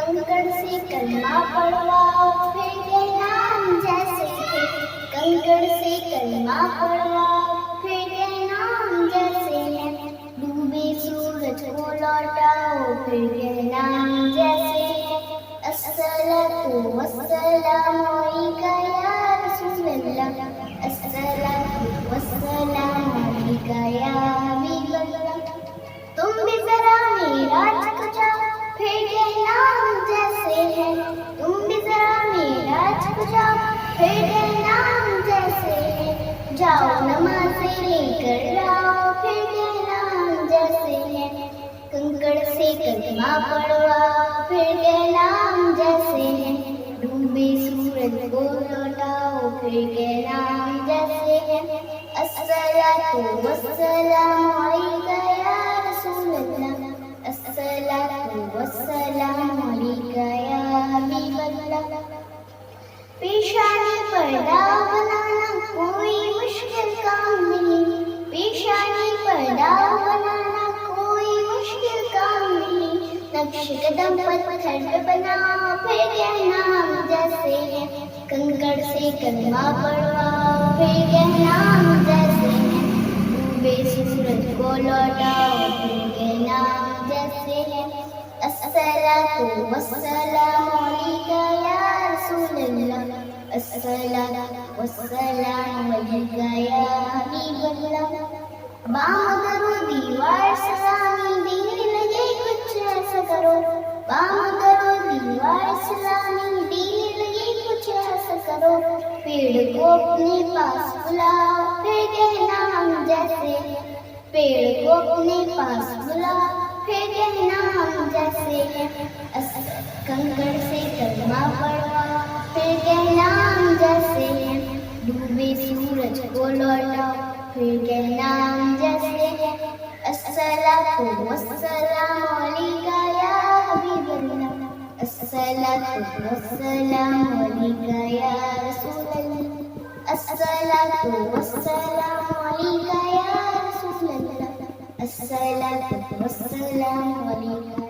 کنکڑ سے کلمہ پڑھوا پھر کے نام جیسے ہے، کنکڑ سے کلمہ پڑھوا پھر کے نام جیسے ہے، ڈوبے سورج کو لوٹاؤ پھر کے نام جیسے ہے، الصلاۃ والسلام علیک یا رسول اللہ، الصلاۃ والسلام علیک یا حبیب اللہ، تم بھی ذرا معراج کو جاؤ پھر کے نام جیسے ہے، تم بھی ذرا معراج کو جاؤ پھر کے نام جیسے ہے، جاؤ نمازیں لے کر آؤ پھر کے نام جیسے ہے، کنکڑ سے کلمہ پڑھوا پھر کے نام جیسے ہے، ڈوبے سورج کو لوٹاؤ پھر کے نام جیسے ہے، الصلاۃ والسلام علیک یا رسول اللہ، الصلاۃ والسلام علیک یا حبیب اللہ، پیشانی پردہ بنانا کوئی مشکل کام نہیں، پیشانی پردہ بنانا کوئی مشکل کام نہیں، نقش قدم پتھر پہ بنا پھر کے نام جیسے ہے، کنکڑ سے کلمہ پڑھوا پھر کے نام جیسے ہے، ڈوبے سورج کو لوٹاؤ پھر کے نام جیسے ہے، الصلاۃ والسلام علیک یا رسول اللہ، الصلاۃ والسلام علیک یا حبیب اللہ، بام کرو دیوار سلامی دین لگے کچھ ایسا کرو، بام کرو دیوار سلامی دین لگے کچھ ایسا کرو، پیڑ کو اپنے پاس بلاؤ پھر کے نام جیسے ہے، پیڑ کو اپنے پاس بلاؤ پھر کے نام جیسے ہے، کنکڑ سے کلمہ پڑھوا پھر کے نام جیسے ہے، ڈوبے سورج کو لوٹاؤ پھر کے نام جیسے ہے، الصلاۃ والسلام علیک یا حبیب اللہ، الصلاۃ والسلام علیک یا رسول اللہ، الصلاۃ والسلام علیک یا رسول اللہ، الصلاۃ والسلام علیک